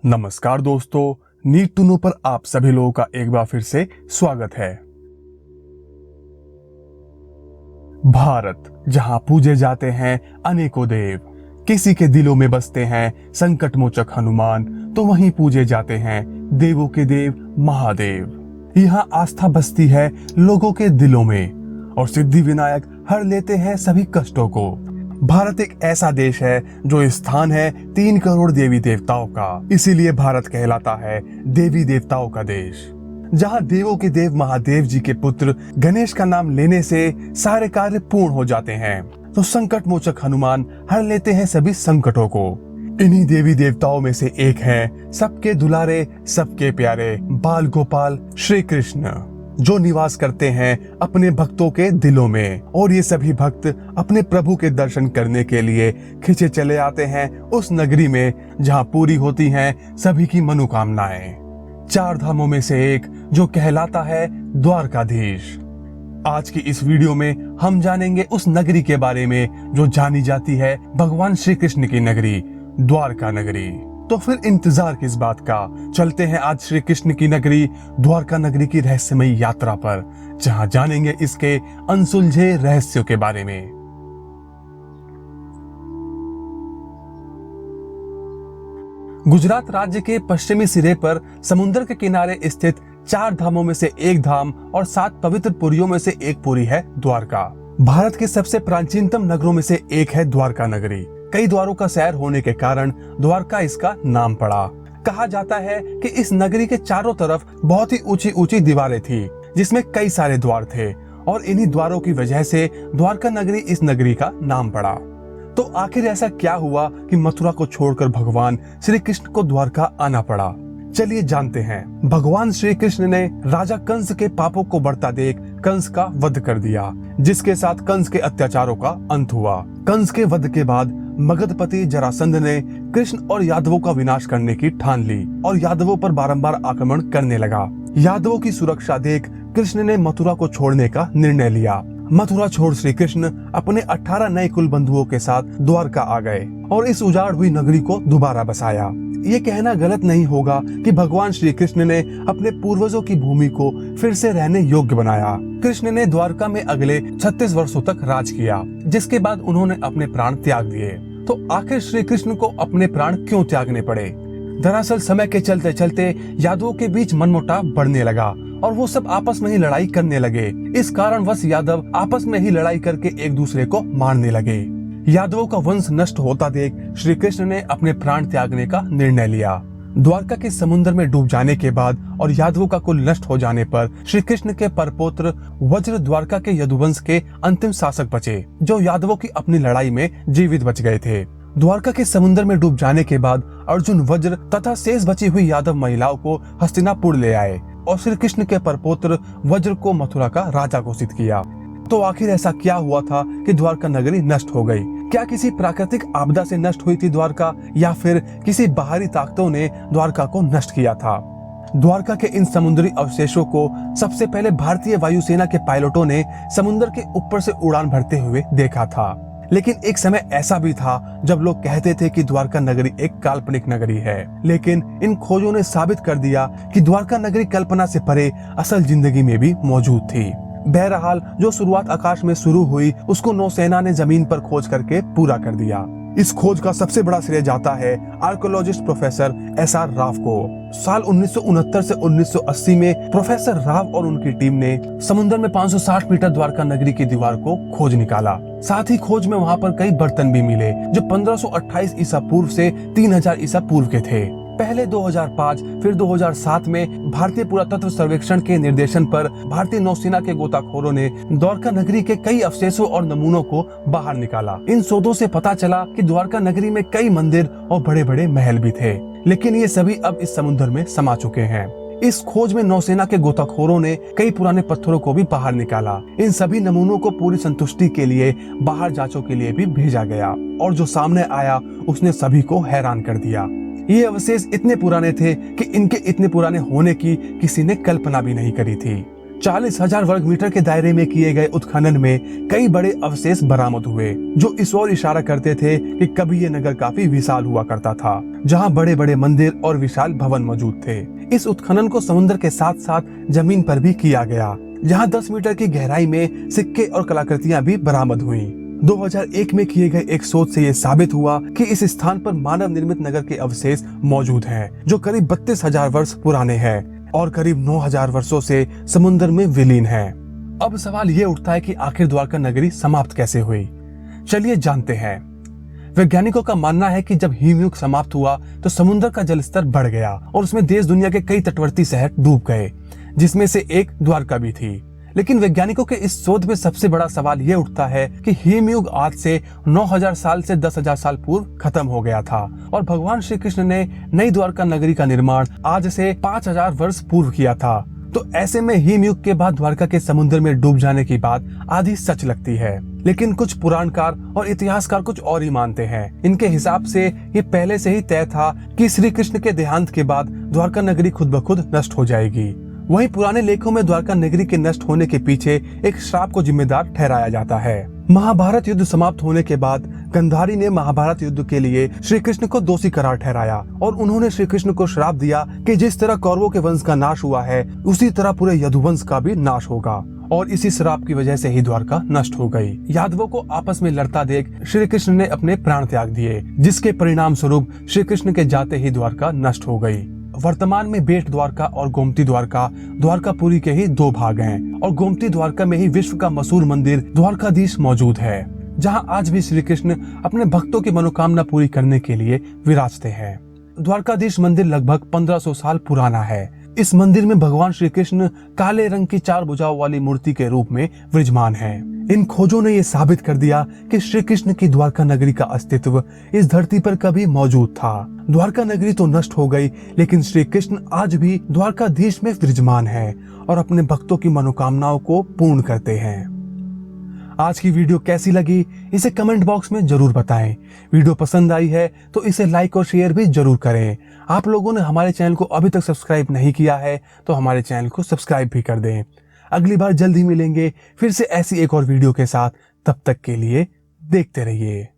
नमस्कार दोस्तों, need to know पर आप सभी लोगों का एक बार फिर से स्वागत है। भारत जहां पूजे जाते हैं अनेकों देव, किसी के दिलों में बसते हैं संकट मोचक हनुमान, तो वहीं पूजे जाते हैं देवों के देव महादेव। यहाँ आस्था बसती है लोगों के दिलों में और सिद्धि विनायक हर लेते हैं सभी कष्टों को। भारत एक ऐसा देश है जो स्थान है 3 करोड़ देवी देवताओं का, इसीलिए भारत कहलाता है देवी देवताओं का देश। जहां देवों के देव महादेव जी के पुत्र गणेश का नाम लेने से सारे कार्य पूर्ण हो जाते हैं, तो संकट मोचक हनुमान हर लेते हैं सभी संकटों को। इन्हीं देवी देवताओं में से एक है सबके दुलारे, सबके प्यारे बाल गोपाल श्री कृष्ण, जो निवास करते हैं अपने भक्तों के दिलों में। और ये सभी भक्त अपने प्रभु के दर्शन करने के लिए खिंचे चले आते हैं उस नगरी में जहां पूरी होती हैं सभी की मनोकामनाएं। 4 धामों में से एक जो कहलाता है द्वारकाधीश। आज की इस वीडियो में हम जानेंगे उस नगरी के बारे में जो जानी जाती है भगवान श्री कृष्ण की नगरी, द्वारका नगरी। तो फिर इंतजार किस बात का, चलते हैं आज श्री कृष्ण की नगरी द्वारका नगरी की रहस्यमयी यात्रा पर, जहां जानेंगे इसके अनसुलझे रहस्यों के बारे में। गुजरात राज्य के पश्चिमी सिरे पर समुद्र के किनारे स्थित 4 धामों में से एक धाम और 7 पवित्र पुरियों में से एक पुरी है द्वारका। भारत के सबसे प्राचीनतम नगरों में से एक है द्वारका नगरी। कई द्वारों का शहर होने के कारण द्वारका इसका नाम पड़ा। कहा जाता है कि इस नगरी के चारों तरफ बहुत ही ऊंची ऊंची दीवारें थी, जिसमें कई सारे द्वार थे, और इन्हीं द्वारों की वजह से द्वारका नगरी इस नगरी का नाम पड़ा। तो आखिर ऐसा क्या हुआ कि मथुरा को छोड़कर भगवान श्री कृष्ण को द्वारका आना पड़ा? चलिए जानते हैं। भगवान श्री कृष्ण ने राजा कंस के पापों को बढ़ता देख कंस का वध कर दिया, जिसके साथ कंस के अत्याचारों का अंत हुआ। कंस के वध के बाद मगधपति जरासंध ने कृष्ण और यादवों का विनाश करने की ठान ली और यादवों पर बारंबार आक्रमण करने लगा। यादवों की सुरक्षा देख कृष्ण ने मथुरा को छोड़ने का निर्णय लिया। मथुरा छोड़ श्री कृष्ण अपने 18 नए कुल बंधुओं के साथ द्वारका आ गए और इस उजाड़ हुई नगरी को दोबारा बसाया। ये कहना गलत नहीं होगा कि भगवान श्री कृष्ण ने अपने पूर्वजों की भूमि को फिर से रहने योग्य बनाया। कृष्ण ने द्वारका में अगले 36 वर्षों तक राज किया, जिसके बाद उन्होंने अपने प्राण त्याग दिए। तो आखिर श्री कृष्ण को अपने प्राण क्यों त्यागने पड़े? दरअसल समय के चलते चलते यादवों के बीच मनमुटाव बढ़ने लगा और वो सब आपस में ही लड़ाई करने लगे। इस कारणवश यादव आपस में ही लड़ाई करके एक दूसरे को मारने लगे। यादवों का वंश नष्ट होता देख श्री कृष्ण ने अपने प्राण त्यागने का निर्णय लिया। द्वारका के समुद्र में डूब जाने के बाद और यादवों का कुल नष्ट हो जाने पर श्री कृष्ण के परपौत्र वज्र द्वारका के यदुवंश के अंतिम शासक बचे, जो यादवों की अपनी लड़ाई में जीवित बच गए थे। द्वारका के समुद्र में डूब जाने के बाद अर्जुन वज्र तथा शेष बची हुई यादव महिलाओं को हस्तिनापुर ले आए और श्री कृष्ण के परपौत्र वज्र को मथुरा का राजा घोषित किया। तो आखिर ऐसा क्या हुआ था कि द्वारका नगरी नष्ट हो गई? क्या किसी प्राकृतिक आपदा से नष्ट हुई थी द्वारका, या फिर किसी बाहरी ताकतों ने द्वारका को नष्ट किया था? द्वारका के इन समुद्री अवशेषों को सबसे पहले भारतीय वायुसेना के पायलटों ने समुद्र के ऊपर से उड़ान भरते हुए देखा था। लेकिन एक समय ऐसा भी था जब लोग कहते थे कि द्वारका नगरी एक काल्पनिक नगरी है, लेकिन इन खोजों ने साबित कर दिया कि द्वारका नगरी कल्पना से परे असल जिंदगी में भी मौजूद थी। बहरहाल जो शुरुआत आकाश में शुरू हुई, उसको नौसेना ने जमीन पर खोज करके पूरा कर दिया। इस खोज का सबसे बड़ा श्रेय जाता है आर्कियोलॉजिस्ट प्रोफेसर SR राव को। साल 1969 से 1980 में प्रोफेसर राव और उनकी टीम ने समुद्र में 560 मीटर द्वारका नगरी की दीवार को खोज निकाला। साथ ही खोज में वहां पर कई बर्तन भी मिले जो 1528 ईसा पूर्व से 3000 ईसा पूर्व के थे। पहले 2005 फिर 2007 में भारतीय पुरातत्व सर्वेक्षण के निर्देशन पर भारतीय नौसेना के गोताखोरों ने द्वारका नगरी के कई अवशेषों और नमूनों को बाहर निकाला। इन शोधों से पता चला कि द्वारका नगरी में कई मंदिर और बड़े बड़े महल भी थे, लेकिन ये सभी अब इस समुद्र में समा चुके हैं। इस खोज में नौसेना के गोताखोरों ने कई पुराने पत्थरों को भी बाहर निकाला। इन सभी नमूनों को पूरी संतुष्टि के लिए बाहर जांचों के लिए भी भेजा गया, और जो सामने आया उसने सभी को हैरान कर दिया। ये अवशेष इतने पुराने थे कि इनके इतने पुराने होने की किसी ने कल्पना भी नहीं करी थी। 40,000 वर्ग मीटर के दायरे में किए गए उत्खनन में कई बड़े अवशेष बरामद हुए, जो इस ओर इशारा करते थे कि कभी ये नगर काफी विशाल हुआ करता था, जहां बड़े बड़े मंदिर और विशाल भवन मौजूद थे। इस उत्खनन को समुद्र के साथ साथ जमीन पर भी किया गया, जहां 10 मीटर की गहराई में सिक्के और कलाकृतियां भी बरामद हुई। 2001 में किए गए एक शोध से यह साबित हुआ कि इस स्थान पर मानव निर्मित नगर के अवशेष मौजूद हैं, जो करीब 32,000 वर्ष पुराने हैं और करीब 9,000 वर्षों से समुद्र में विलीन है। अब सवाल ये उठता है कि आखिर द्वारका नगरी समाप्त कैसे हुई? चलिए जानते हैं। वैज्ञानिकों का मानना है कि जब हिमयुग समाप्त हुआ तो समुद्र का जलस्तर बढ़ गया और उसमें देश दुनिया के कई तटवर्ती शहर डूब गए, जिसमें से एक द्वारका भी थी। लेकिन वैज्ञानिकों के इस शोध में सबसे बड़ा सवाल ये उठता है कि हिमयुग आज से 9,000 साल से 10,000 साल पूर्व खत्म हो गया था और भगवान श्री कृष्ण ने नई द्वारका नगरी का निर्माण आज से 5,000 वर्ष पूर्व किया था। तो ऐसे में हिमयुग के बाद द्वारका के समुद्र में डूब जाने की बात आधी सच लगती है, लेकिन कुछ पुराणकार और इतिहासकार कुछ और ही मानते हैं। इनके हिसाब से ये पहले से ही तय था कि श्री कृष्ण के देहांत के बाद द्वारका नगरी खुद ब खुद नष्ट हो जाएगी। वहीं पुराने लेखों में द्वारका नगरी के नष्ट होने के पीछे एक श्राप को जिम्मेदार ठहराया जाता है। महाभारत युद्ध समाप्त होने के बाद गंधारी ने महाभारत युद्ध के लिए श्री कृष्ण को दोषी करार ठहराया और उन्होंने श्री कृष्ण को श्राप दिया कि जिस तरह कौरवों के वंश का नाश हुआ है, उसी तरह पूरे यदुवंश का भी नाश होगा। और इसी श्राप की वजह से ही द्वारका नष्ट हो गई। यादवों को आपस में लड़ता देख श्री कृष्ण ने अपने प्राण त्याग दिए, जिसके परिणाम स्वरूप श्री कृष्ण के जाते ही द्वारका नष्ट हो गई। वर्तमान में बेट द्वारका और गोमती द्वारका द्वारकापुरी के ही दो भाग हैं और गोमती द्वारका में ही विश्व का मशहूर मंदिर द्वारकाधीश मौजूद है, जहां आज भी श्री कृष्ण अपने भक्तों की मनोकामना पूरी करने के लिए विराजते हैं। द्वारकाधीश मंदिर लगभग 1500 साल पुराना है। इस मंदिर में भगवान श्री कृष्ण काले रंग की 4 भुजाओं वाली मूर्ति के रूप में विराजमान है। इन खोजों ने यह साबित कर दिया कि श्री कृष्ण की द्वारका नगरी का अस्तित्व इस धरती पर कभी मौजूद था। द्वारका नगरी तो नष्ट हो गई, लेकिन श्री कृष्ण आज भी द्वारकाधीश में विराजमान है और अपने भक्तों की मनोकामनाओं को पूर्ण करते हैं। आज की वीडियो कैसी लगी इसे कमेंट बॉक्स में जरूर बताएं। वीडियो पसंद आई है तो इसे लाइक और शेयर भी जरूर करें। आप लोगों ने हमारे चैनल को अभी तक सब्सक्राइब नहीं किया है तो हमारे चैनल को सब्सक्राइब भी कर दें। अगली बार जल्द ही मिलेंगे फिर से ऐसी एक और वीडियो के साथ। तब तक के लिए देखते रहिए।